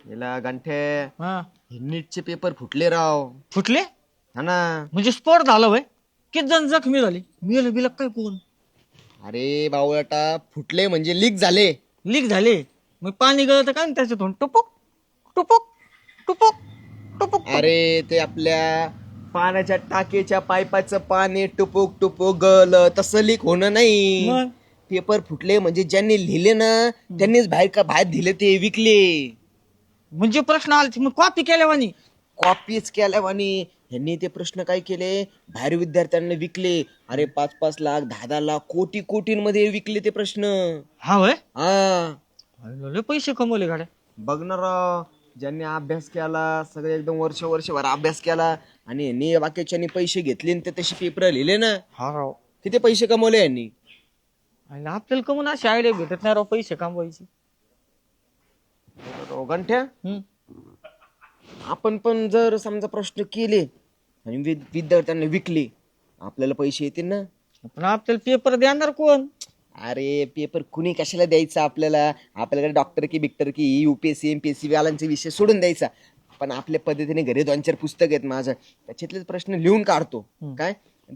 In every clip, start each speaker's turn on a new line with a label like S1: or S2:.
S1: याला गंठे
S2: हा
S1: नीटचे पेपर फुटले राव.
S2: फुटले
S1: हा ना.
S2: म्हणजे स्फोट झाला वय किती जण जखमी झाले मेल बिलक काय कोण
S1: अरे बावळटा फुटले म्हणजे लीक झाले.
S2: लीक झाले मग पाणी गळत काय त्याच्यातून टुपुक टुपुक टुपुक टुपुक
S1: अरे ते आपल्या पाण्याच्या टाकीच्या पाईपाचं पाणी टुपुक टुपुक गल तसं लीक होणं नाही.
S2: मग
S1: पेपर फुटले म्हणजे ज्यांनी लिहिले ना त्यांनीच बाहेर दिले ते विकले.
S2: म्हणजे प्रश्न आला मग कॉपी केल्यावानी
S1: कॉपीच केल्यावानी ह्यांनी ते प्रश्न काय केले बाहेर विद्यार्थ्यांना विकले. अरे 5-5 लाख 10-10 लाख कोटींमध्ये विकले ते प्रश्न.
S2: हा वय
S1: हा
S2: लय पैसे कमवले गाड्या
S1: बघ ना राव. ज्यांनी अभ्यास केला सगळे एकदम वर्षभर अभ्यास केला आणि यांनी बाकीच्यांनी पैसे घेतले आणि ते तसे पेपर लिहिले ना.
S2: हा राव
S1: किती पैसे कमवले यांनी.
S2: आणि आपल्याला कमून अशी आयडिया भेटत नाही राव पैसे कमवायची
S1: गंठ्या आपण पण जर समजा प्रश्न केले आणि विद्यार्थ्यांना विकले आपल्याला पैसे येतील ना.
S2: पण आपल्याला पेपर देणार कोण
S1: अरे पेपर कुणी कशाला द्यायचा आपल्याला. आपल्याकडे डॉक्टर की बिक्टर की UPSC MPSC वाल्यांचे विषय सोडून द्यायचा. पण आपल्या पद्धतीने घरी 2-4 पुस्तक आहेत माझं त्याच्यातलेच प्रश्न लिहून काढतो काय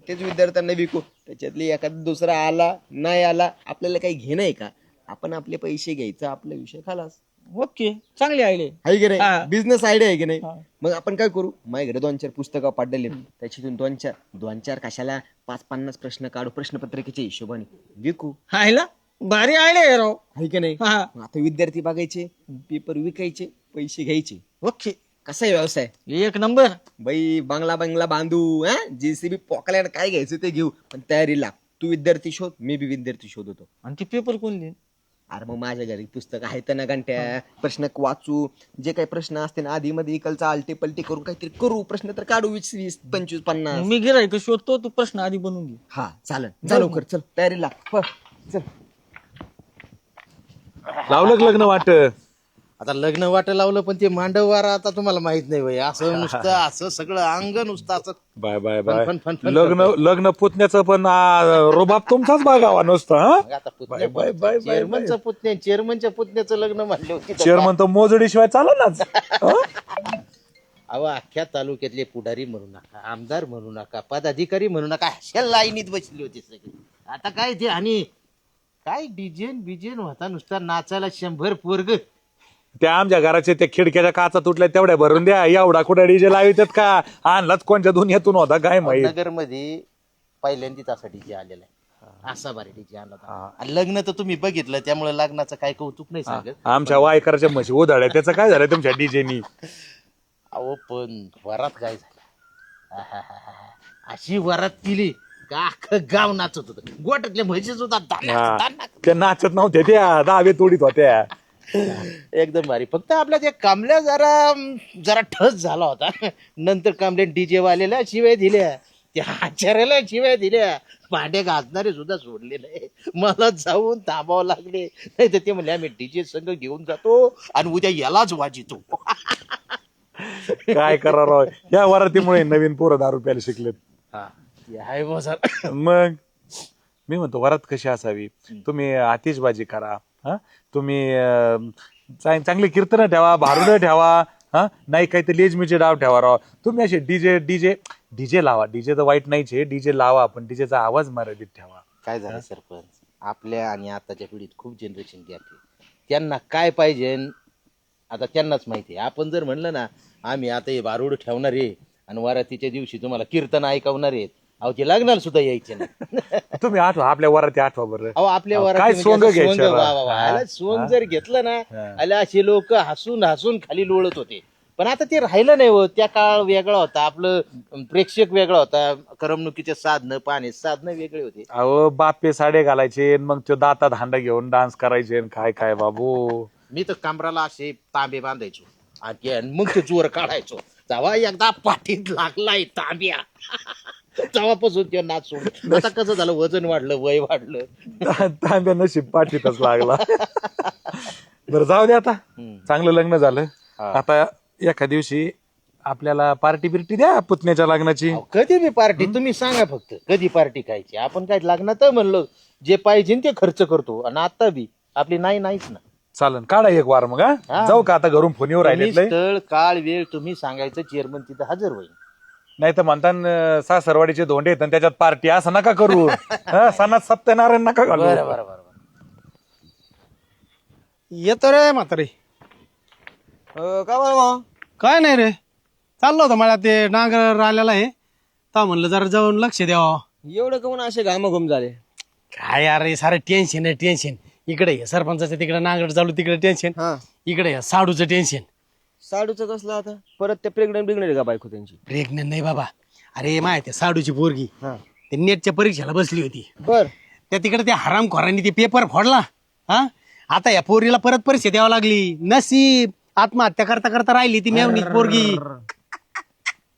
S1: तेच विद्यार्थ्यांना विकू. त्याच्यातले एखादा दुसरा आला नाही आला आपल्याला काही घेणं आहे का. आपण आपले पैसे घ्यायचा आपला विषय खालास.
S2: ओके चांगली आयडिया
S1: आहे की
S2: हा.
S1: नाही बिझनेस आयडिया आहे की नाही.
S2: हा.
S1: मग आपण काय करू माझ्या घरी 2-4 पुस्तकं पाडलेली त्याच्यातून 2-4 कशाला 5-50 प्रश्न काढू प्रश्नपत्रिकेच्या हिशोबाने विकू.
S2: हायला भारी आयडिया राव
S1: आहे की नाही.
S2: हा
S1: मग आता विद्यार्थी बघायचे पेपर विकायचे पैसे घ्यायचे.
S2: ओके
S1: कसा आहे व्यवसाय.
S2: एक नंबर
S1: बाई बंगला बांधू JCB पॉकलँड काय घ्यायचं ते घेऊ पण तयारी लाग. तू विद्यार्थी शोध मी बी विद्यार्थी शोधतो.
S2: आणि ते पेपर कोण लिहिन
S1: अरे मग माझ्या घरी पुस्तक आहेत ना घंट्या. प्रश्न वाचू जे काही प्रश्न असते ना आधी मध्ये इकलचा आलटी पलटी करून काहीतरी करू प्रश्न तर काढू 20-25-50.
S2: मी गिरायक शोधतो तू प्रश्न आधी बनवून घे
S1: हा चालेल जा लवकर चल तयारी लाग चल.
S3: लावलं लग्न वाट
S4: आता लग्न वाट लावलं पण ते मांडववारा आता तुम्हाला माहित नाही भाई असं नुसतं असं सगळं अंग नुसतं असं
S3: bye bye
S4: fun-
S3: bye
S4: fun- fun- fun
S3: लग्न पुतण्याचं पण रोबाब तुमचाच बघावा नुसतं हा
S4: मग आता चेअरमनचं पुतण्या चेअरमनच्या पुतण्याचं लग्न म्हणले होते
S3: चेअरमन तर मोजडी शिवाय चालनाच.
S4: अहो अख्ख्या तालुक्यातले पुढारी म्हणू नका आमदार म्हणू नका पदाधिकारी म्हणू नका अशा लाईनीत बसली होती सगळी. आता काय ते आणि काय डिजेन होता नुसता नाचायला 100 पोरग.
S3: त्या आमच्या घराच्या त्या खिडक्याच्या काचा तुटल्या तेवढ्या भरून द्या एवढा कुठे डीजे लावितात का आणलाच कोणत्या दुनियातून होता काय माहित.
S4: नगर मध्ये पहिल्यांदाच असा डीजे आलेला आहे असा भारी डीजे आणला होता. आणि लग्न तर तुम्ही बघितलं त्यामुळे लग्नाचं काय कौतुक नाही सांगत.
S3: आमच्या वायकरच्या म्हशी उधाड्या त्याचं काय झालं तुमच्या डीजेनी.
S4: अहो पण वरात काय झालं अशी वरात केली का अख्खं गाव नाचत होत गोट्यातल्या म्हशी सुद्धा
S3: त्या नाचत नव्हत्या त्या दावे तोडीत होत्या.
S4: एकदम भारी. फक्त आपल्या त्या कामल्या जरा ठस झाला होता. नंतर कामल्या डीजे वालेला शिवाय दिल्या त्या आचार्याला शिवाय दिल्या भांडे घासणारे सुद्धा सोडले नाही. मला जाऊन थांबावं लागले नाही तर ते म्हणले आम्ही डीजे संघ घेऊन जातो आणि उद्या यालाच वाजितो.
S3: काय करा राव या वरातीमुळे नवीन पोरं दारू प्यायला शिकलेत.
S4: आहे
S3: मग मी म्हणतो वरात कशी असावी तुम्ही आतिषबाजी करा तुम्ही चांगली कीर्तन ठेवा भारुड ठेवा नाही काही तर लेजमीचे डाव ठेवा राव. तुम्ही असे डीजे लावा. डीजे तर वाईट नाहीच आहे डीजे लावा पण डीजेचा आवाज मर्यादित ठेवा.
S4: काय झालं सरपंच आपल्या आणि आताच्या पिढीत खूप जनरेशन गॅप आहे. त्यांना काय पाहिजे आता त्यांनाच माहिती आहे. आपण जर म्हणलं ना आम्ही आता हे भारुड ठेवणार आहे आणि वरातीच्या दिवशी तुम्हाला कीर्तन ऐकवणार आहेत अहो ते लग्नाला सुद्धा यायचे नाही.
S3: तुम्ही आठवा आपल्या वराती आठवा बरं.
S4: अहो आपल्या
S3: काय
S4: वराती
S3: सोंग
S4: म्हणजे
S3: घ्यायचं
S4: सोंग,
S3: रा?
S4: वा, वा, वा. याला सोंग जर घेतलं ना आले असे लोक हसून हसून खाली लोळत होते. पण आता ते राहिलं नाही हो. त्या काळ वेगळा होता आपलं प्रेक्षक वेगळा होता करमणुकीचे साधनं पाणी साधनं वेगळे होते.
S3: अहो बापे साडे घालायचे मग तो दातात हांडा घेऊन डान्स करायचे काय काय बाबू.
S4: मी तर कमराला असे तांबे बांधायचो आणि मग ते जोर काढायचो. जेव्हा एकदा पाठीत लागलाय तांब्या तेव्हापासून ते नाच सोडून. आता कसं झालं वजन वाढलं वय वाढलं
S3: तांब्या नशीब पाठीतच लागला. बरं जाऊ दे आता चांगलं लग्न झालं. आता एका दिवशी आपल्याला पार्टी बिर्टी द्या पुतण्याच्या लग्नाची.
S4: कधी बी पार्टी तुम्ही सांगा फक्त कधी पार्टी खायची. आपण काय लग्नात म्हणलो जे पाहिजे ते खर्च करतो आणि आता बी आपली नाहीच ना.
S3: चालन काढा एक वार मग हा जाऊ का आता घरून फोन येऊ
S4: तुम्ही
S3: राहिले
S4: स्थळ काळ वेळ तुम्ही सांगायचं, चेअरमन तिथं हजर होईल.
S3: नाही तर म्हणता सासरवाडीचे धोंडे आहेत आणि त्याच्यात पार्टी असं नका करू हा, सणात सत्यनारायण नका घालू.
S4: बरं बरं बरं.
S5: येतो रे म्हातारे.
S1: का बरं
S5: काय नाही रे, चाललो होतं मला ते नांगर आलेला आहे, तर म्हणलं जरा जाऊन लक्ष द्यावं.
S1: एवढं कमून असे घामाघूम झाले?
S5: काय अरे सारं टेन्शन आहे टेन्शन. इकडे हे सरपंचाचं तिकडे नांगर चालू, तिकडे टेन्शन,
S1: हा
S5: इकडे हे साडूचं टेन्शन.
S1: साडूचं कसलं आता परत ते प्रेग्नंट बिग्नेट का बायको त्यांची?
S5: प्रेग्नंट नाही बाबा, अरे माहिती साडूची पोरगी
S1: हा
S5: ते नेटच्या परीक्षेला बसली होती.
S1: बर
S5: त्या तिकडे त्या हरामखोरांनी ते पेपर फोडला. हा आता या पोरीला परत परीक्षा द्यावं लागली. नसीब आत्महत्या करता करता राहिली ती मेवणी पोरगी.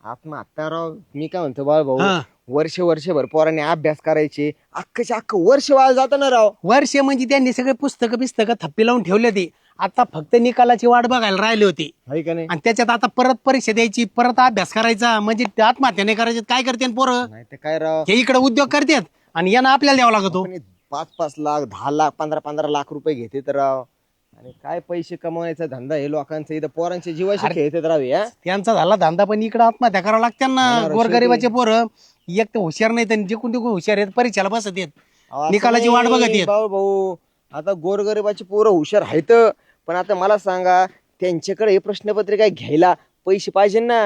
S1: आत्महत्या राव. मी काय म्हणतो बाळ भाऊ,
S5: हा.
S1: वर्षभर पोरांनी अभ्यास करायचे, अख्खच्या अख्खं वर्ष वाळ जातं ना राव.
S5: वर्ष म्हणजे त्यांनी सगळे पुस्तकं थप्पी लावून ठेवले ते. आता फक्त निकालाची वाट बघायला राहिले होते.
S1: आहे का नाही?
S5: आणि त्याच्यात आता परत परीक्षा द्यायची, परत अभ्यास करायचा, म्हणजे आत्महत्या नाही करायचे. काय करते पोरं?
S1: नाही ते काय राव,
S5: हे इकडे उद्योग करतात आणि यांना आपल्याला द्यावा लागतो.
S1: 5-5 लाख 10 लाख 15-15 लाख रुपये घेते तर राव. आणि काय पैसे कमवायचा धंदा हे लोकांचा, इथं पोरांच्या जीवाशी खेळतात राव. या
S5: त्यांचा झाला धंदा, पण इकडे आत्महत्या करावं लागते ना.
S1: होणार,
S5: गोरगरिबाचे पोरं एक तर हुशार नाही, तर जिकून तिकून हुशार आहेत, परीक्षेला बसत आहेत, निकालाची वाट बघत आहेत.
S1: भाऊ भाऊ आता गोरगरिबाची पोरं हुशार आहेत, पण आता मला सांगा त्यांच्याकडे हे प्रश्नपत्रिका घ्यायला पैसे पाहिजे ना.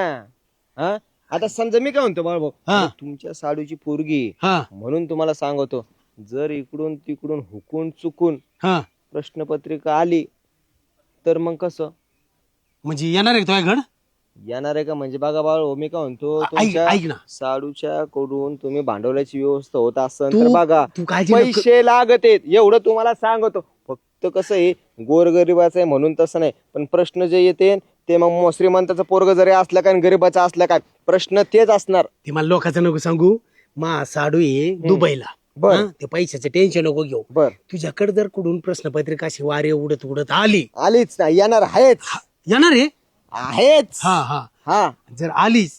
S1: हा आता समजा मी काय म्हणतो बाळ भाऊ,
S5: हा.
S1: आता तुमच्या साडूची पोरगी
S5: हा
S1: म्हणून तुम्हाला सांगतो, जर इकडून तिकडून हुकून चुकून
S5: हा
S1: प्रश्नपत्रिका आली तर मग कसं
S5: म्हणजे येणार आहे तुझ्या घड?
S1: येणार आहे का? म्हणजे बघा बाळ मी काय म्हणतो,
S5: ऐक
S1: तुमच्या
S5: ऐक ना,
S1: साडूच्या कडून तुम्ही भांडवलाची व्यवस्था होत असेल तर
S5: तू
S1: बघा,
S5: तू काय
S1: पैसे लागत आहेत एवढं तुम्हाला सांगतो. फक्त कसं आहे, गोरगरिबाचं आहे म्हणून तसं नाही, पण प्रश्न जे येते ते मग श्रीमंताचं पोरग जरी असलं काय आणि गरीबाचा असला काय, प्रश्न तेच असणार.
S5: ते मला लोकांचं नको सांगू. मा साडू ये दुबईला.
S1: बर.
S5: हा, ते पैशाचं टेन्शन नको घेऊ.
S1: बर
S5: तुझ्याकडे जर कुठून प्रश्नपत्रिका अशी वारे उडत उडत आली,
S1: आलीच ना, येणार आहेच
S5: येणार आहे.
S1: आहेच.
S5: हा हा
S1: हा
S5: जर आलीच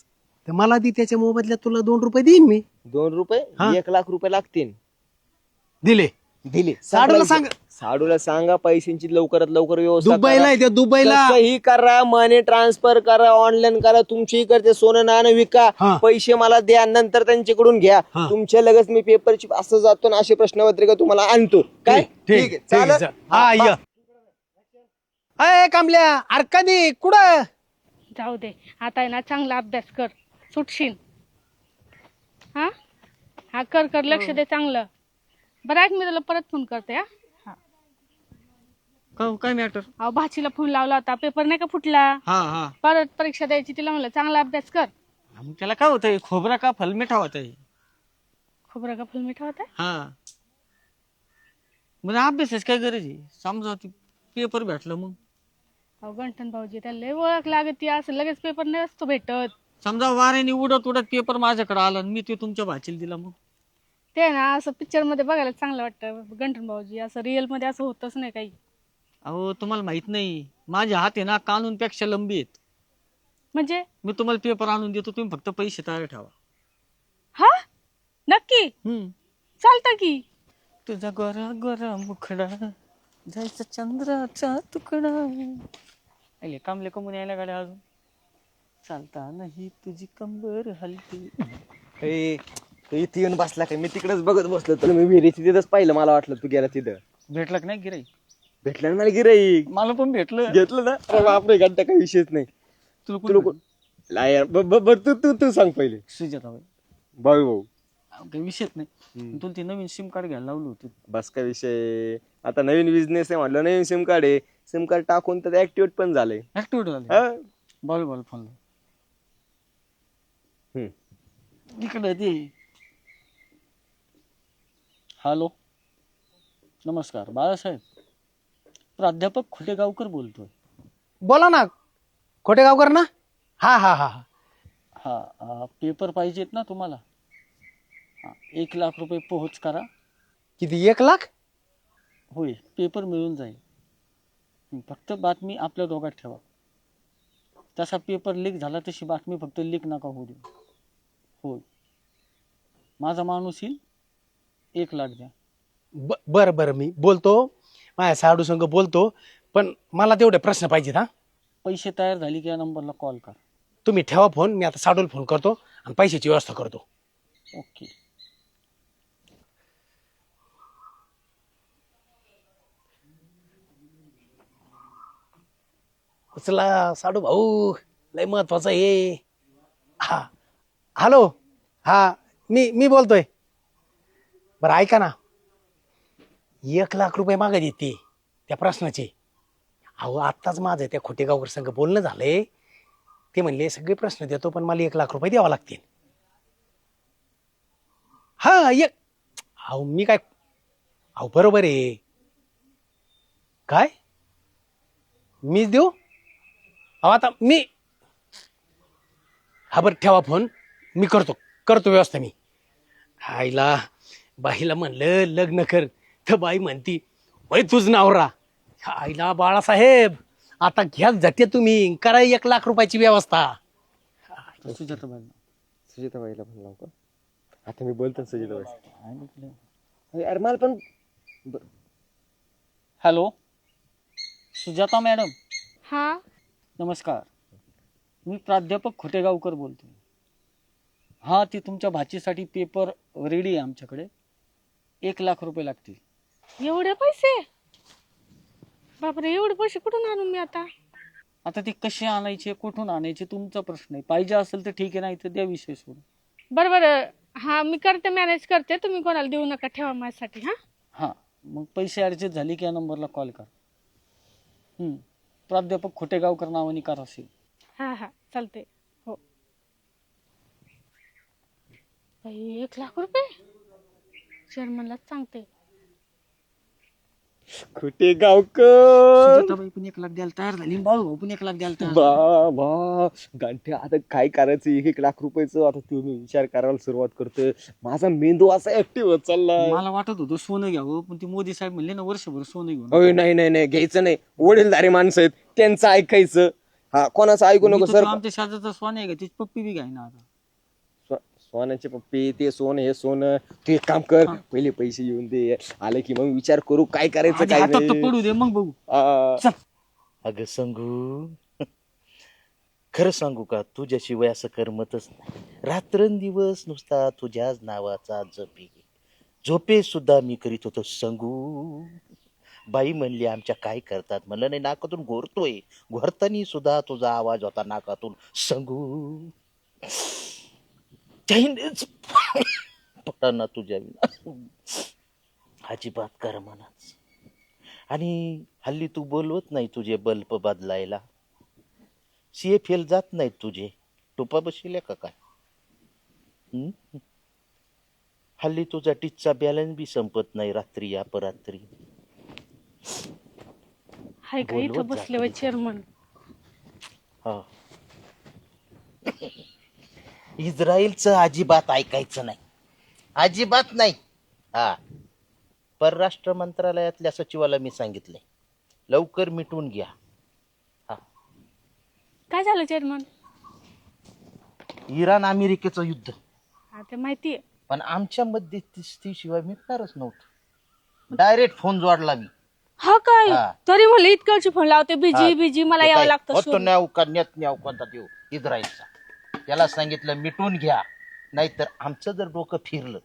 S5: तर मला ती त्याच्या मोबदल्यात तुला 2 रुपये देईन मी.
S1: 2 रुपये
S5: हा.
S1: 1 लाख रुपये लागतील.
S5: दिले.
S1: दिले.
S5: साडूला सांग.
S1: साडूला सांगा पैशांची लवकरात लवकर व्यवस्था
S5: दुबईला
S1: करा.
S5: आहे त्या दुबईला.
S1: कसंही करा, मनी ट्रान्सफर करा, ऑनलाईन करा, तुमची करते सोनं नाणं विका,
S5: हा.
S1: पैसे मला द्या, नंतर त्यांच्याकडून घ्या.
S5: हा.
S1: तुमच्या लगेच मी पेपरची असं जातो ना, अशी प्रश्नपत्रिका तुम्हाला आणतो. काय
S5: ठीक
S1: आहे,
S5: आहे,
S1: चालेल?
S5: हा ये. अय कामल्या, अरे कधी कुठं?
S6: जाऊ दे, आता आहे ना चांगला अभ्यास कर, सुटशील. हा हा कर कर, लक्ष दे चांगलं. बरं ऐक, मी तुला परत फोन करते. हा
S2: काय मॅटर?
S6: अहो भाचीला फोन लावला होता, पेपर नाही का फुटला,
S2: हा हा
S6: परत परीक्षा द्यायची, तिला म्हणलं चांगला अभ्यास कर.
S2: मग त्याला काय होतंय? खोबरा का फलमिठा होतंय?
S6: खोबरं का फुल मिठा होता?
S2: हा म्हणजे अभ्यासाची काय गरज आहे? समजा ती पेपर भेटलं मग
S6: अहो गंठन भाऊजी, त्याला लय ओळख लागते, असं लगेच पेपर नाही असतो भेटत.
S2: समजा वाऱ्याने उडत उडत पेपर माझ्याकडे आला आणि मी ते तुमच्या भाचीला दिला, मग
S6: ते ना असं पिक्चर मध्ये बघायला चांगलं वाटतं गंठन भाऊजी, असं रिअल मध्ये असं होतच नाही काही.
S2: अहो तुम्हाला माहित नाही, माझे हात आहे ना कानूनपेक्षा लंबी आहेत.
S6: म्हणजे
S2: मी तुम्हाला पेपर आणून देतो, तुम्ही फक्त पैसे तयार ठेवा.
S6: हा नक्की चालतं की.
S2: तुझा गोरा गोरा मुखडा जायचा चंद्राचा तुकडा. अरे कामले कमून यायला गाड्या अजून चालता नाही तुझी कंबर हलती.
S1: ए, तू इथे येऊन बसला काय? मी तिकडेच बघत बसलो, तर मी विहिरीची तिथंच पाहिलं, मला वाटलं तू गेला तिथं.
S2: भेटलं की नाही गिराई?
S1: भेटलं ना मला गिराईक.
S2: मला पण भेटलं.
S1: घेतलं ना? अरे बापरे, घंटा काही विषयच नाही.
S2: तुला
S1: तुला
S2: कोण?
S1: लायर तू तू तू सांग पहिले.
S2: सुजाता
S1: भाऊ
S2: काही विषयच नाही. तुला ती नवीन सिम कार्ड घ्यायला लावली होती.
S1: बस काय विषय, आता नवीन बिझनेस आहे म्हटलं, नवीन सिम कार्ड आहे, सिम कार्ड टाकून तर ऍक्टिव्हेट पण झालंय.
S2: ऍक्टिव्हिटी झाली.
S1: हा?
S2: बॉल फोन
S1: हम्म.
S2: इकडे ते. हॅलो नमस्कार बाळासाहेब, प्राध्यापक खुटेगावकर बोलतोय.
S5: बोला ना, खोटेगावकर ना? हा हा हा हा
S2: हा पेपर पाहिजेत ना तुम्हाला? 1 लाख रुपये पोहोच करा.
S5: किती? 1 लाख?
S2: होय, पेपर मिळून जाईल. फक्त बातमी आपल्या दोघात ठेवा. तसा पेपर लीक झाला तशी बातमी फक्त लीक नका होऊ देऊ. होय, माझा माणूस येईल, 1 लाख द्या.
S5: बरं बरं, मी बोलतो, माझ्या साडू संघ बोलतो, पण मला तेवढे प्रश्न पाहिजेत. हा,
S2: पैसे तयार झाले की या नंबरला कॉल कर.
S5: तुम्ही ठेवा फोन, मी आता साडूला फोन करतो आणि पैशाची व्यवस्था करतो.
S2: ओके.
S5: उचला साडू भाऊ, लय महत्वाचं आहे. हा, हॅलो. हा, मी बोलतोय. बरं ऐका ना, 1,00,000 रुपये मागत येते त्या प्रश्नाचे. अहो आत्ताच माझं त्या खोटेगावकर संघ बोलणं झालंय. ते म्हणले सगळे प्रश्न देतो पण मला 1,00,000 रुपये द्यावा लागतील. हा एक, अहो मी काय, अहो बरोबर आहे. काय मीच देऊ? अहो आता मी, हा बरं ठेवा फोन, मी करतो व्यवस्था मी. आईला बाईला म्हणलं लग्न कर, तर बाई म्हणती वय तुझ नवरा. आईला बाळासाहेब, आता घ्या झटे तुम्ही, करा 1,00,000 रुपयाची व्यवस्था.
S1: सुजाताबाईला म्हणलं का? आता मी बोलतो ना सुजाताबाई. अरे मला पण
S2: हॅलो, सुजाता मॅडम.
S6: हा,
S2: नमस्कार, मी प्राध्यापक खोटेगावकर बोलतोय. हां, ती तुमच्या भाचीसाठी पेपर रेडी आहे आमच्याकडे. 1,00,000 रुपये लागतील.
S6: एवढे पैसे? बापरे, एवढे पैसे कुठून आणू मी आता?
S2: आता ते कसे आणायचे, कुठून आणायचे तुमचा प्रश्न आहे. पाहिजे असेल तर ठीक आहे, नाही तर द्या विषय सोडून.
S6: बरं बरं, हा मी करते, मॅनेज करते. तुम्ही कोणाला देऊ नका, ठेवा माझ्यासाठी. हा
S2: हां, मग पैसे ॲडजस्ट झाले की या नंबरला कॉल करा. प्राध्यापक खोटेगावकर नावाने करा असेल.
S6: हा हा, चालते. हो. 1,00,000 रुपये चेअरमनलाच सांगते.
S1: कुठे गावकर
S2: सुजाताबाई पण 1,00,000 द्यायला तयार झाली, बाळू पण 1,00,000 द्यायला तयार झाले.
S1: बा गांठे, आता काय करायचं 1,00,000 रुपयाचं? आता तुम्ही विचार करायला सुरुवात करतोय. माझा मेंदू असा ऍक्टिव्ह होत चाललाय.
S2: मला वाटत होतं सोनं घ्यावं, पण ते मोदी साहेब म्हणले ना वर्षभर सोनं घेऊन.
S1: अय नाही नाही नाही, घ्यायचं नाही. वडीलधारी माणसं आहेत, त्यांचं ऐकायचं. हा, कोणाचं ऐकू नको सर.
S2: आमच्या शेजारचा सोनं आहे का, त्याची पप्पी बी घ्याय ना आता.
S1: सोन्याचे पप्पी, ते सोनं हे सोनं. तू एक काम कर, पहिले पैसे येऊन दे, आले की मग विचार करू काय करायचं
S2: आधी
S1: काय
S2: हातात तर
S1: नाही.
S2: पडू दे, मग बघू.
S4: अगं संगू, खरं सांगू का, तुझ्याशिवाय असं करमतच नाही. रात्रंदिवस नुसता तुझ्याच नावाचा जपे झोपे सुद्धा मी करीत होतो संगू. बाई म्हणली आमच्या काय करतात, म्हणलं नाही, नाकातून घोरतोय. घोरतानी सुद्धा तुझा आवाज होता नाकातून, संगू. चायनीज पटाना तुझ्या विना, अजिबात करमनाच. आणि हल्ली तू बोलवत नाही तुझे बल्ब बदलायला. CFL जात नाहीत तुझे, टोपा बसले का काय? हल्ली तुझा टीचचा बॅलन्स बी संपत नाही रात्री अपरात्री.
S6: हाय का इथं बसले वय चेअरमन?
S4: हा, इस्रायलचं अजिबात ऐकायचं नाही, अजिबात नाही. हा, परराष्ट्र मंत्रालयातल्या सचिवाला मी सांगितलंय, लवकर मिटवून घ्या. हा,
S6: काय झालं चेअरमन?
S4: इराण अमेरिकेचं युद्ध.
S6: हा, ते माहितीये.
S4: पण आमच्या मध्यस्थीशिवाय मिटणारच नव्हतं. डायरेक्ट फोन जोडला मी.
S6: हा काय?
S4: हा.
S6: तरी म्हणलं इतकळची फोन लावते, बिजी बिजी, मला यावं लागतं.
S4: होतो न्याव का नेत न्याव कोणता देऊ इस्रायलचा. त्याला सांगितलं मिटून घ्या, नाहीतर आमचं जर डोकं फिरलं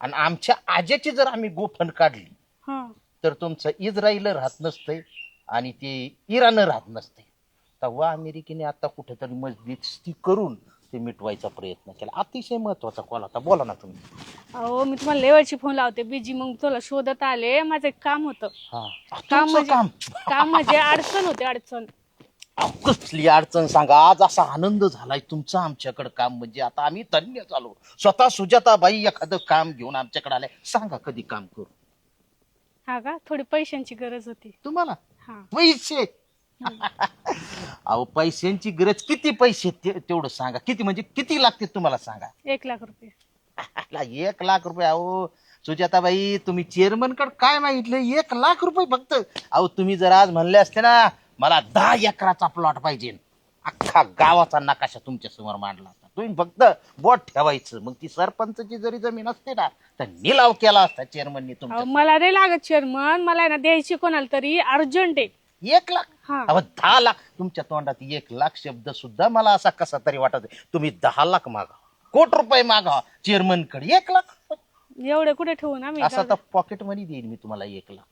S4: आणि आमच्या आज्याची जर आम्ही गोफण काढली
S6: हा.
S4: तर तुमचं इस्रायल राहत नसतंय आणि ते इराण राहत नसते. तेव्हा अमेरिकेने आता कुठेतरी मजबूती करून ते मिटवायचा प्रयत्न केला. अतिशय महत्वाचा कॉल होता, बोला ना तुम्ही.
S6: अहो मी तुम्हाला लेवलची फोन लावते, बिजी, मग तुला शोधत आले. माझं एक काम होतं. काम म्हणजे अडचण होते, अडचण.
S4: कसली अडचण सांगा. आज असा आनंद झालाय तुमचा आमच्याकडे काम म्हणजे, आता आम्ही धन्य झालो. स्वतः सुजाताबाई एखादं काम घेऊन आमच्याकडे आलाय. सांगा कधी काम करू.
S6: हा का? थोडी पैशांची गरज होती
S4: तुम्हाला
S6: हा.
S4: पैसे? अहो पैशांची गरज, किती पैसे तेवढं सांगा. किती म्हणजे किती लागते तुम्हाला सांगा.
S6: 1,00,000 रुपये.
S4: 1,00,000 रुपये? अहो सुजाताबाई, तुम्ही चेअरमन कडे काय मागितलं? 1,00,000 रुपये फक्त? अहो तुम्ही जर आज म्हणले असते ना मला 10 एकराचा प्लॉट पाहिजे, अख्खा गावाचा नकाशा तुमच्या समोर मांडला असता. तुम्ही फक्त बोट ठेवायचं, मग ती सरपंचची जरी जमीन असते ना तर निलाव केला असता चेअरमननी तुमच्या.
S6: मला नाही लागत चेअरमन, मला आहे ना द्यायची कोणाला तरी, अर्जंट आहे.
S4: 1 लाख?
S6: हा.
S4: अहो 10 लाख तुमच्या तोंडात 1 लाख शब्द सुद्धा मला असा कसा तरी वाटत आहे. तुम्ही 10 लाख मागा, कोटी रुपये मागा चेअरमन कडे. 1 लाख
S6: एवढे कुठे ठेवू ना मी?
S4: असं तर पॉकेट मनी देईन मी तुम्हाला 1 लाख.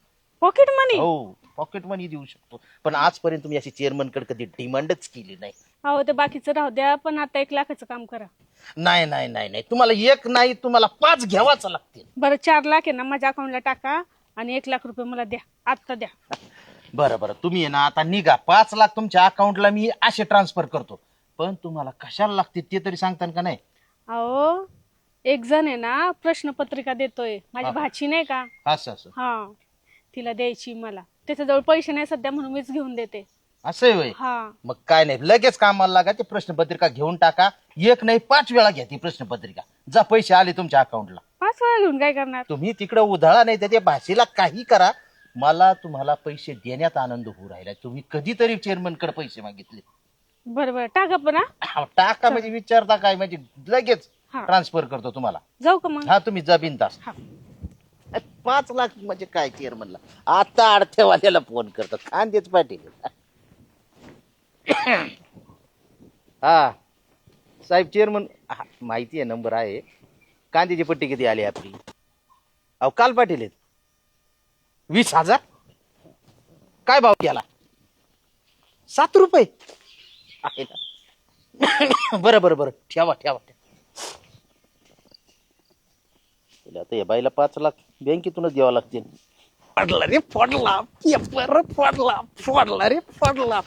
S6: पॉकेट मनी?
S4: हो पॉकेट मनी देऊ शकतो, पण आजपर्यंत तुम्ही अशी चेअरमन कडे कधी डिमांडच केली नाही.
S6: अहो ते बाकीचं राहू द्या, पण आता 1 लाखाचं काम करा.
S4: नाही नाही नाही नाही, तुम्हाला 1 नाही तुम्हाला 5 घ्यावाच लागतील.
S6: बरं 4 लाख आहे ना माझ्या अकाउंटला टाका आणि 1 लाख रुपये मला द्या, आत्ता द्या.
S4: बरं बरं, तुम्ही आहे ना आता निघा. 5 लाख तुमच्या अकाउंटला मी असे ट्रान्सफर करतो, पण तुम्हाला कशाला लागते ते तरी सांगता का नाही?
S6: अहो एक जण आहे ना प्रश्नपत्रिका देतोय, माझी भाची नाही का,
S4: असं असं
S6: हा तिला द्यायची मला. त्याच्याजवळ पैसे नाही सध्या म्हणून मीच घेऊन देते.
S4: असं आहे होय.
S6: हा
S4: मग काय नाही, लगेच कामाला लागा. ते प्रश्नपत्रिका घेऊन टाका. 1 नाही 5 वेळा घ्या ती प्रश्नपत्रिका. जा पैसे आले तुमच्या अकाउंटला.
S6: 5 वेळा घेऊन काय करणार?
S4: तुम्ही तिकडे उधळा नाही तर त्या भाषेला काही करा, मला तुम्हाला पैसे देण्यात आनंद होऊ राहिला. तुम्ही कधीतरी चेअरमन कडे पैसे मागितले.
S6: बरं बरं टाका पण हा.
S4: अहो, टाका म्हणजे विचारता काय, म्हणजे लगेच
S6: हा.
S4: ट्रान्सफर करतो तुम्हाला.
S6: जाऊ का मग?
S4: हा तुम्ही जा बिनधास्त.
S6: हा.
S4: 5 लाख म्हणजे काय चेअरमनला? आता अडथेवाल्याला फोन करतो, खांदेच पाटील. हा साहेब चेअरमन, माहिती आहे नंबर आहे. कांद्याची पट्टी किती आली आपली? अहो काल पाटील आहेत. 20,000? काय भाव गेला? 7 रुपये आहे ना. बरं बरं बरं, ठेवा ठेवा ठेवा. आता या बाईला 5 लाख बँकेतूनच द्यावं लागतील.
S5: पडला रे पडला, पेपर पडला, पडला रे पडला.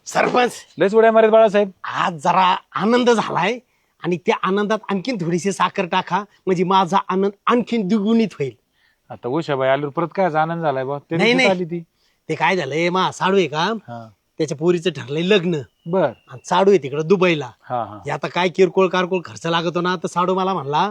S5: सरपंच
S3: लयच उड्या मारीत बाळासाहेब.
S5: आज जरा आनंद झालाय आणि त्या आनंदात आणखीन थोडीशी साखर टाका, म्हणजे माझा आनंद आणखीन द्विगुणित होईल.
S3: आता उषाबाई आल्यावर परत काय आनंद झालाय बा? ते
S5: नाही,
S3: दिवशी
S5: नाही.
S3: आली ती.
S5: ते काय झालंय, मा साडू आहे का,
S3: हा
S5: त्याच्या पोरीचं ठरलंय लग्न,
S3: बर.
S5: आणि साडू आहे तिकडं दुबईला.
S3: हा हा
S5: हे आता काय किरकोळ कारकोळ खर्च लागतो ना, तर साडू मला म्हणला,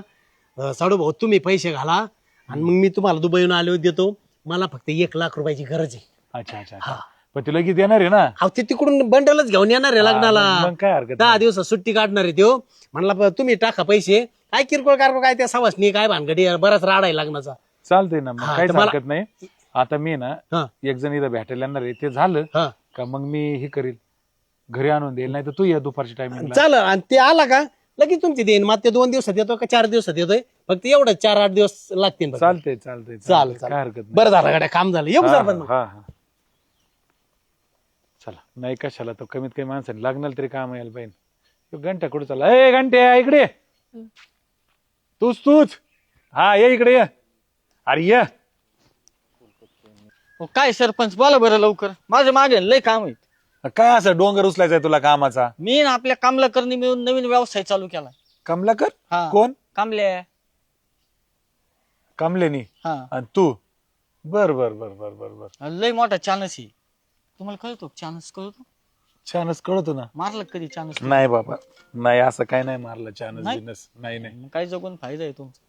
S5: साडू भाऊ तुम्ही पैसे घाला आणि मग मी तुम्हाला दुबईहून आलो देतो, मला फक्त 1 लाख रुपयाची गरज आहे.
S3: अच्छा अच्छा अच्छा. पण ती लगेच येणार आहे ना?
S5: अहो ते तिकडून बंडलच घेऊन येणार आहे लग्नाला.
S3: मग काय हरकत
S5: 10
S3: नाही.
S5: दिवसात सुट्टी काढणार आहे त्यो. म्हणला तुम्ही टाका पैसे, काय किरकोळ कारकोळ काय त्या सवासनी काय भानगडी बराच राड आहे लग्नाचा.
S3: चालतंय ना, मग
S5: हा,
S3: काहीच
S5: तर मला-
S3: हरकत नाही. आता मी ना
S5: हा
S3: एक जण इथं भेटायला येणार आहे, ते झालं
S5: हा
S3: का मग मी हे करील, घरी आणून देईल. नाही तर तू ये दुपारच्या टायमिंगला.
S5: चालेल. आणि ते आला का लगेच तुमची देईन. मग ते 2 दिवसात येतो का 4 दिवसात येतोय, फक्त एवढं 4-8 दिवस लागतील. बघ.
S3: चालतंय चालतंय
S5: चालेल
S3: काय हरकत नाही.
S5: बरं झालं गाड्या, काम झालं. येऊ
S3: हा,
S5: सरपंच मग.
S3: हा हा. चला नाही कशाला, तर कमीत कमी माणसाने लागणार तरी काम यायला पाहिजे. तो घंटा कुठे चालला? ए घंटे इकडे ये. तूच हा ये इकडे ये. अरे ये.
S2: काय सरपंच बोला बरं लवकर, माझ्या मागे लय काम आहे.
S3: काय असं डोंगर उचलायचा तुला कामाचा?
S2: मी ना आपल्या कामलाकरनी मिळून नवीन व्यवसाय चालू केला.
S3: कमलाकर?
S2: हा.
S3: कोण?
S2: कामल्या.
S3: कमलेनी?
S2: हा
S3: आणि तू? बर बर बर बर बर बर.
S2: लय मोठा चानस आहे. तुम्हाला कळतो चानस? कळतो?
S3: छानच कळतो ना.
S2: मारलं कधी चानस?
S3: नाही बाबा, नाही असं काय नाही मारलं छानच
S2: नाही?
S3: बिनस. नाही नाही.
S2: काय जगून फायदा आहे तुमचा.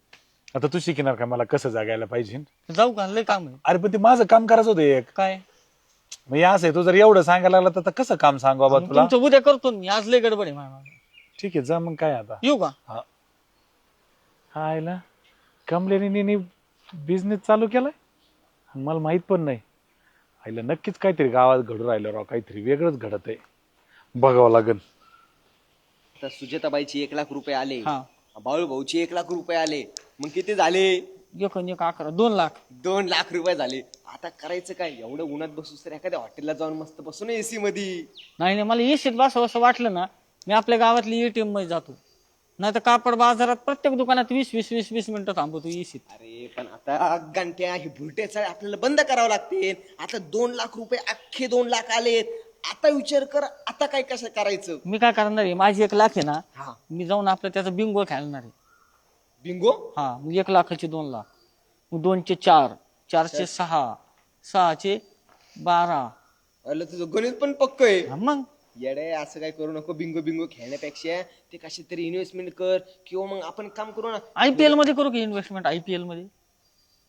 S3: आता तू शिकणार का मला कसं जगायला पाहिजे?
S2: जाऊ का? लय काम आहे.
S3: अरे पण ते माझं काम करायचं होतं एक.
S2: काय
S3: मग हे असं आहे, तू जर एवढं सांगायला लागला तर आता कसं काम सांगू बाबा तुला?
S2: तुमचं उद्या करतो मी, आज लय गडबड आहे माझ्या.
S3: ठीक आहे जा मग काय आता.
S2: येऊ का?
S3: हा आयला कमलेनी बिझनेस चालू केलाय आणि मला माहित पण नाही. आईला नक्कीच काहीतरी गावात घडू राहिलं राव, काहीतरी वेगळंच घडत आहे. बघावं लागेल.
S1: तर सुजाताबाईची 1 लाख रुपये आले,
S2: हा.
S1: बाळू भाऊची 1 लाख रुपये आले, मग किती झाले?
S2: 1 2 लाख.
S1: 2 लाख रुपये झाले. आता करायचं काय? एवढं उन्हात बसू तर एखाद्या हॉटेलला जाऊन मस्त बसू ना एसी मध्ये.
S2: नाही नाही, मला एसीत बसावं असं वाटलं ना, मी आपल्या गावातली एटीएम मध्ये जातो. नाही तर कापड बाजारात प्रत्येक दुकानात 20 मिनिटं थांबवतो एसीत.
S1: अरे पण आता घंट्या हे भुरट्याचा आपल्याला बंद करावं लागते. आता 2 लाख रुपये, अख्खे 2 लाख आलेत. आता विचार कर, आता काय कसं करायचं?
S2: मी काय करणार आहे, माझी 1 लाख आहे ना,
S1: हा
S2: मी जाऊन आपलं त्याचा बिंगो खेळणार आहे.
S1: बिंगो?
S2: हा, मग 1 लाखाचे 2 लाख, मग 2 चे 4, 4 चे 6, 6 चे 12.
S1: अरे तुझं गणित पण पक्क आहे.
S2: हा मग
S1: येडे असं काय करू नको. बिंगो बिंगो खेळण्यापेक्षा ते कशी तरी इन्व्हेस्टमेंट कर, किंवा मग आपण काम करू ना.
S2: IPL मध्ये करू की इन्व्हेस्टमेंट? IPL मध्ये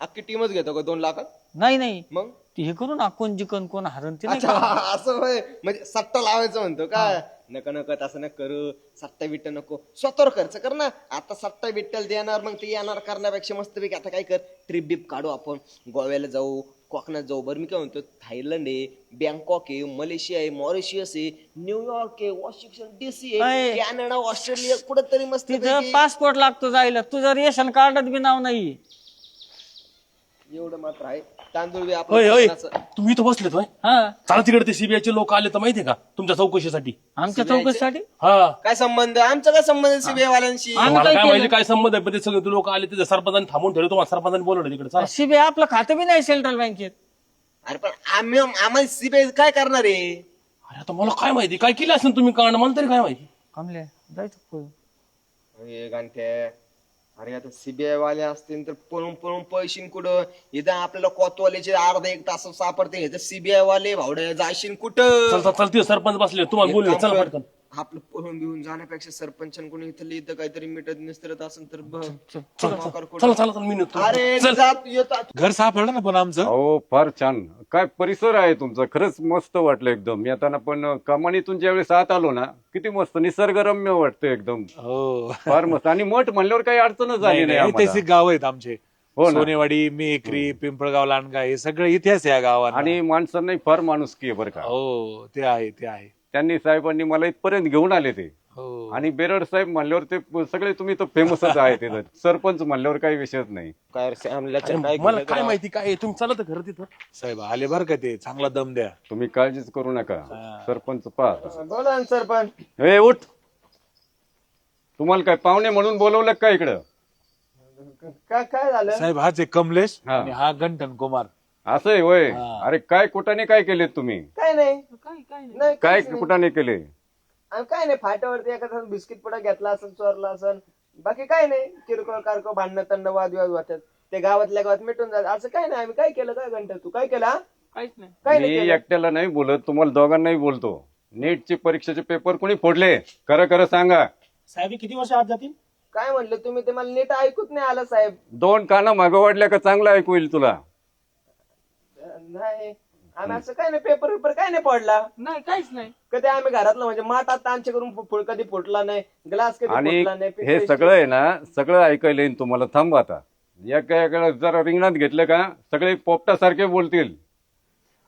S1: अख्खी टीमच घेतो का 2 लाखात?
S2: नाही नाही,
S1: मग
S2: ते हे करू ना, कोण जिकन कोण हरण ते नाही
S1: अच्छा
S2: का?
S1: असं होय. म्हणजे सट्टा लावायचं म्हणतो का? नको नको तसं नको करू. सट्टा बिट्टा नको, स्वतःवर खर्च कर ना. आता सट्टा बिट्टल देणार मग ते येणार करण्यापेक्षा मस्तपैकी आता काय कर, ट्रिप बिप काढू आपण, गोव्याला जाऊ, कोकणात जाऊ. बरं मी काय म्हणतो, थायलंड आहे, बँकॉक आहे, मलेशिया आहे, मॉरिशियस आहे, न्यूयॉर्क आहे, वॉशिंग्टन DC आहे,
S2: अय.
S1: कॅनडा, ऑस्ट्रेलिया, कुठंतरी मस्त
S2: तिथं पासपोर्ट लागतो जायला, तुझं रेशन कार्डात बी नाव नाही.
S1: एवढं मात्र आहे. तांदूळ बी
S7: होय होय
S1: आपलं
S7: तुम्ही इथं बसलेत होय
S2: हा,
S7: चला तिकडे ते सीबीआयचे लोक आले तर माहितीये का तुमच्या चौकशीसाठी.
S2: आमच्या चौकशीसाठी
S7: हा
S1: काय संबंध, आमचा काय संबंध CBI वाल्यांशी?
S2: आम्ही
S7: मला
S2: काय
S7: काय
S2: केलं?
S7: माहिती काय संबंध आहे पण ते सगळे लोक आले तिथे सरपंचाने थांबून ठेवले तुम्हाला सरपंचाने बोलवलं तिकडे चला.
S2: CBI आपलं खातं बी नाही सेंट्रल बँकेत.
S1: अरे पण आम्हाला CBI काय करणार आहे?
S7: अरे आता मला काय माहिती काय केलं असेल तुम्ही कारण मला तरी काय माहिती.
S2: कमले जायचं पुढं.
S1: अरे गांठ्या, अरे आता CBI वाले असतील तर पळून पळून पैशीन कुठं? इथं आपल्याला कोतवाल्याचे अर्धा एक तास सापडते, इथं CBI वाले भावड्या जाशील कुठं?
S7: चलते सरपंच बसले तुम्हाला बोलले
S1: एक काम
S7: चला
S1: कर,
S7: पटकन.
S1: आपलं पळून घेऊन जाण्यापेक्षा सरपंचान कोणी इथं इथं काहीतरी मिटत निसरत असेल तर बघ.
S7: चला चला चला मी निघतो.
S1: अरे
S7: चल.
S1: जात येतात.
S3: घर सापडलं ना पण आमचं.
S8: हो फार छान. काय परिसर आहे तुमचा, खरंच मस्त वाटलं एकदम. येताना पण कमानीतून ज्यावेळेस आत आलो ना, किती मस्त निसर्गरम्य वाटतं एकदम.
S3: हो
S8: फार मस्त. आणि मठ म्हणल्यावर काही अडचणच झाली नाही आम्हाला.
S3: ऐतिहासिक गाव आहेत आमचे.
S8: हो ना.
S3: सोनेवाडी, मेकरी, पिंपळगाव, लांडगा हे सगळं इतिहास आहे या गावात.
S8: आणि माणसांनाही फार माणुसकी आहे बरं का.
S3: हो ते आहे ते आहे.
S8: त्यांनी साहेबांनी मला इथपर्यंत घेऊन आले ते.
S3: हो
S8: आणि बेरड साहेब म्हणल्यावर ते सगळे तुम्ही तर फेमसच आहे तिथं. सरपंच म्हणल्यावर काही विषयच नाही.
S1: काय रे, श्यामलाच्या
S7: अरे,
S1: काय
S7: मला
S1: केलं
S7: काय
S1: का?
S7: माहिती काय आहे? तुम्ही चला तर घर तिथं.
S3: साहेब आले बरं का, ते चांगला दम द्या.
S8: तुम्ही काळजीच करू नका. सरपंच पाहा.
S1: बोला ना सरपंच.
S8: हे उठ. तुम्हाला काय पाहुणे म्हणून बोलवलं का इकडं?
S1: काय झालं?
S3: साहेब हाच आहे कमलेश
S8: हा.
S3: आणि हा गंठन कुमार.
S8: असं आहे होय.
S3: हा.
S8: अरे काय कुठाने काय केलेत तुम्ही?
S1: काय नाही, नाही
S8: काय
S1: काहीच नाही.
S8: कुठाने केले?
S1: आणि काय नाही, फाट्यावरती एखादा बिस्किट पुडा घेतला असेल, चोरला असेल, बाकी काय नाही. किरकोळ कारकोळ भांडणं तंड वादविवाद होतात, ते गावातल्या गावात मिटून जातात. असं काय नाही. आम्ही काय केलं? काय घंटा तू काय केला?
S2: काहीच नाही.
S1: काय नाही
S8: मी
S1: केलं.
S8: एकट्याला नाही बोलत, तुम्हाला दोघांनाही बोलतो. नीटचे परीक्षेचे पेपर कोणी फोडले? खरं खरं सांगा.
S7: साहेब किती वर्ष आत जातील?
S1: काय म्हणलं तुम्ही ते? मला नीट ऐकूच नाही आलं साहेब.
S8: दोन कानं मागं वाढल्या का चांगलं ऐकू येईल तुला.
S1: नाही, आम्ही असं काय नाही, पेपर काय नाही पडला.
S2: नाही काहीच नाही.
S1: कधी आम्ही घरातलं म्हणजे माठ आता आमच्याकडून कधी फुटला नाही, ग्लास कधी
S8: आणि
S1: फुटला नाही.
S8: हे सगळं आहे ना, सगळं ऐकायला येईल तुम्हाला. थांबा आता. एका जरा रिंगणात घेतलं का सगळे पोपटासारखे बोलतील.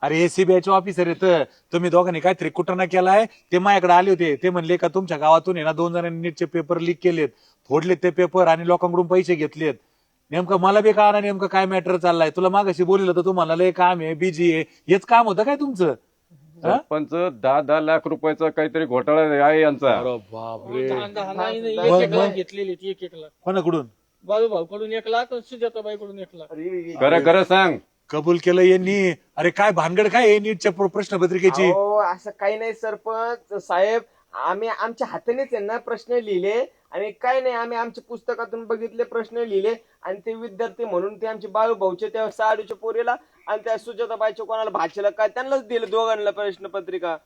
S3: अरे हे सीबीआयचे ऑफिसर येत. तुम्ही दोघांनी काहीतरी कुटाणा केलाय. ते माझ्याकडे आले होते. ते म्हणले का तुमच्या गावातून आहे ना 2 जणांनी नीटचे पेपर लीक केलेत, फोडलेत ते पेपर आणि लोकांकडून पैसे घेतलेत. नेमकं मला बी कळणार नेमकं काय मॅटर चाललाय. तुला मागाशी बोललं तर तुम्हाला लय काम आहे, बिझी आहे. हेच काम होतं काय तुमचं?
S8: सरपंच 10-10 लाख रुपयाचा काहीतरी घोटाळा आहे यांचा.
S3: अरे बापरे.
S2: नाही नाही,
S3: मग-
S2: 1-1 लाख
S3: मग?
S2: घेतलेले 1-1 लाख.
S3: कोणाकडून?
S2: बाळूभाऊ कडून 1 लाख, सुजाताबाई कडून 1 लाख.
S8: खरं खरं सांग.
S3: कबूल केलं यांनी. अरे काय भानगड काय आहे नीटच्या प्रश्नपत्रिकेची?
S1: हो, असं काही नाही सरपंच साहेब. आम्ही आमच्या हातानेच यांना प्रश्न लिहिले आणि काय नाही, आम्ही आमच्या पुस्तकातून बघितले प्रश्न लिहिले आणि ते विद्यार्थी म्हणून ते आमचे बाळूभाऊचे त्या साडूच्या पोरीला आणि त्या सुजाताबाईच्या कोणाला भाचेला काय त्यांनाच दिलं दोघांना प्रश्नपत्रिका.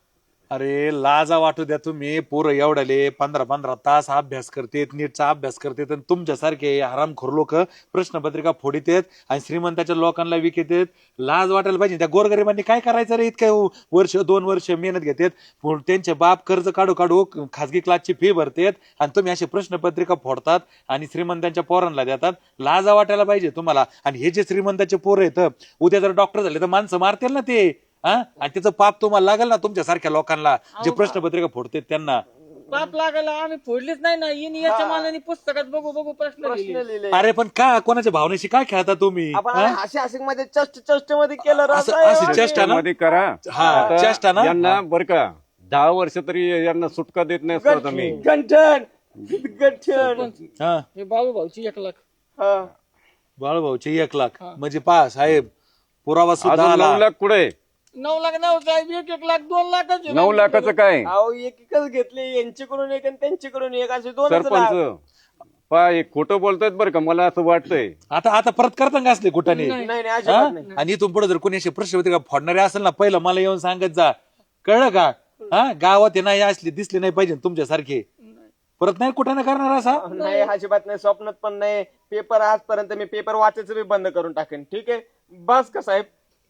S3: अरे लाजा वाटू द्या तुम्ही. पोरं एवढाले 15-15 तास अभ्यास करतेत, नीटचा अभ्यास करतेत आणि तुमच्यासारखे हरामखोर लोक प्रश्नपत्रिका फोडितेत आणि श्रीमंताच्या लोकांना विकतेत. लाज वाटायला पाहिजे. त्या गोरगरिबांनी काय करायचं रे? इतकं वर्ष 2 वर्ष मेहनत घेतात, त्यांचे बाप कर्ज काढू काढू खासगी क्लासची फी भरतेत आणि तुम्ही अशी प्रश्नपत्रिका फोडतात आणि श्रीमंतांच्या पोरांना देतात. लाजा वाटायला पाहिजे तुम्हाला. आणि हे जे श्रीमंताचे पोरं आहेत, उद्या जर डॉक्टर झाले तर माणसं मारतील ना ते. आणि त्याचं पाप तुम्हाला लागेल ना, तुमच्यासारख्या लोकांना जे प्रश्नपत्रिका फोडतात त्यांना.
S2: पाप लागायला आम्ही फोडलीच नाही ना. याच्या मानाने पुस्तकात बघू बघू प्रश्न लिहिले.
S1: लिहिले
S3: अरे पण का कोणाच्या भावनेशी काय खेळता तुम्ही?
S1: आपण हास्य मध्ये चष्ट मध्ये केलं
S3: असं-
S1: राव.
S3: असं चेष्टा ना?
S8: मध्ये करा.
S3: हा,
S8: आता
S3: चेष्टा ना?
S8: यांना बर का 10 वर्ष तरी यांना सुटका देत नाही असं होतं मी.
S1: गंठन गंठन.
S3: हा,
S2: हे बाळूभाऊची 1 लाख.
S1: हा.
S3: बाळूभाऊचे 1 लाख म्हणजे पहा साहेब, पुरावा सुद्धा
S8: अजून 9
S3: आला.
S8: लाख कुठे?
S2: 9 लाख नाही साहेब, 1-1 लाख, 2 लाखच आहे.
S8: 9 लाखाचं काय?
S1: अहो एकच घेतले, यांच्याकडून एक आणि त्यांच्याकडून एक, असे 2 लाख.
S8: सरपंच पा एक खोटं बोलतायत बरं का, मला असं वाटतंय.
S3: आता परत करता का असले कुठाने?
S1: नाही नाही अजिबात नाही.
S3: आणि इथून पुढे जर कोणी अशी प्रश्नपत्रिका फोडणारे असेल ना, पहिलं मला येऊन सांगत जा. कळलं का? गावात हे नाही असले दिसले नाही पाहिजे तुमच्यासारखे. परत नाही कुठं करणार असा.
S1: नाही अजिबात नाही, स्वप्नात पण नाही. पेपर आजपर्यंत मी पेपर वाचायचं बी बंद करून टाकेन. ठीक आहे, बस का साहेब?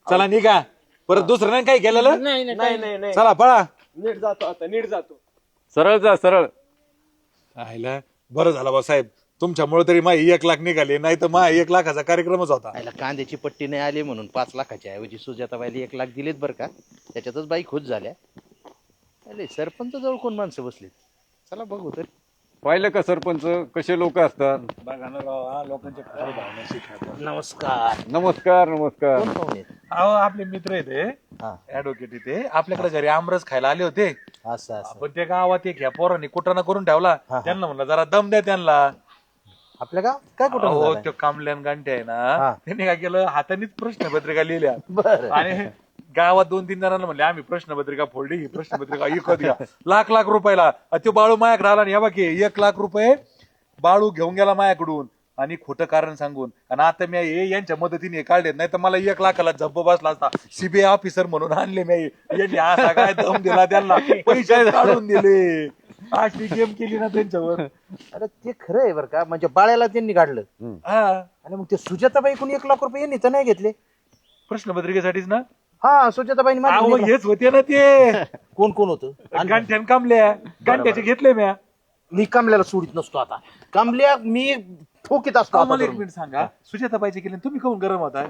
S3: चला निघा. परत दुसरं नाही काय केलेलं?
S2: नाही नाही
S1: नाही नाही नाही,
S3: चला पळा.
S1: नीट जातो आता, नीट जातो.
S8: सरळ जा सरळ.
S3: राहिलं बरं झालं बा साहेब, तुमच्यामुळे तरी माझी 1 लाख निघाले, नाही तर माझा 1 लाखाचा कार्यक्रमच होता.
S4: आयला कांद्याची पट्टी नाही आली म्हणून 5 लाखाच्या ऐवजी सुजाताबाईला 1 लाख दिलेत बरं का, त्याच्यातच बाई खुश झाल्या. अरे सरपंच जवळ कोण माणसं बसलीत, चला बघू तरी.
S8: पाहिलं का सरपंच कसे लोक असतात.
S3: बघा ना राव, हा लोकांच्या खरं भावना शिकतात.
S4: नमस्कार.
S8: नमस्कार नमस्कार.
S4: कोण पाहुणे?
S3: अहो आपले मित्र येते
S4: हा.
S3: ऍडव्होकेट इथे आपल्याकडे घरी आमरस खायला आले होते.
S4: असं असं
S3: आपण त्या गावात एक ह्या पोरांनी कुटाणा करून ठेवला.
S4: हा.
S3: त्यांना म्हणलं जरा दम द्या त्यांना.
S4: आपल्या गाव काय कुठं
S3: हो
S4: झालंय?
S3: तो कामल्यान गांठे आहे
S4: हा.
S3: ना, त्यांनी काय केलं, हातानेच प्रश्नपत्रिका लिहिल्या
S4: बरं.
S3: आणि गावात 2-3 जणांना म्हणले आम्ही प्रश्नपत्रिका फोडली, ही प्रश्नपत्रिका विकत घ्या. लाख लाख रुपयाला. तो बाळू मायाकडे आला आणि हे बाकी 1 लाख रुपये बाळू घेऊन गेला मायाकडून आणि खोटं कारण सांगून. आणि आता मी यांच्या मदतीने काढलेत, नाही तर मला 1 लाखाला झब्ब बसला असता. सीबीआय ऑफिसर म्हणून आणले मी. यांनी असा काय दम दिला त्यांना, पैसे काढून दिले. अशी गेम केली ना त्यांच्यावर.
S4: अरे ते खरं आहे बरं का, म्हणजे बाळ्याला त्यांनी काढलं
S3: हा,
S4: आणि मग ते सुजाताबाई कोणी 1 लाख रुपये यांनी तर नाही घेतले.
S3: प्रश्नपत्रिकेसाठीच ना.
S4: हा सुजाताबाईंनी माझ्या
S3: अहो,
S4: मुलीला-
S3: हेच होते ना ते
S4: कोण कोण होतं?
S3: गांठ्यान कामल्या. गांठ्याचे घेतले म्या.
S4: मी कामल्याला सोडित नसतो आता. कामल्या मी ठोकीत असतो आता
S3: मला 1
S4: धरून.
S3: मिनिट सांगा, सुजाताबाईचे केले तुम्ही काऊन गरम होताय?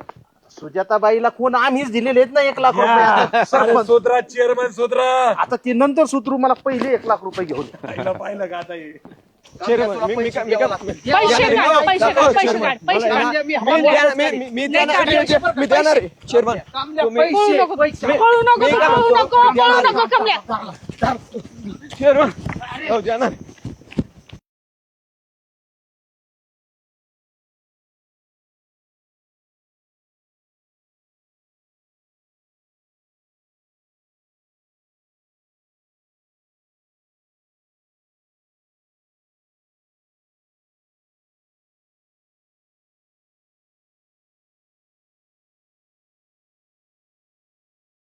S4: सुजाताबाईला कोण आम्हीच दिलेले आहेत ना 1 लाख रुपये. सरपंच.
S3: सोदरा चेअरमन सोदरा.
S4: आता ते नंतर सुधरू, मला पहिले 1 लाख रुपये घेऊन द्या.
S3: पाहिलं का आता हे?
S6: पैसे काढ, पैसे काढ, पैसे काढ, पैसे काढ.
S5: मी देणार आहे चेअरमन.
S6: पळू नको, पळू नको, पळू नको, पळू नको, कमल्या.
S5: चेअरमन, हो, देणार.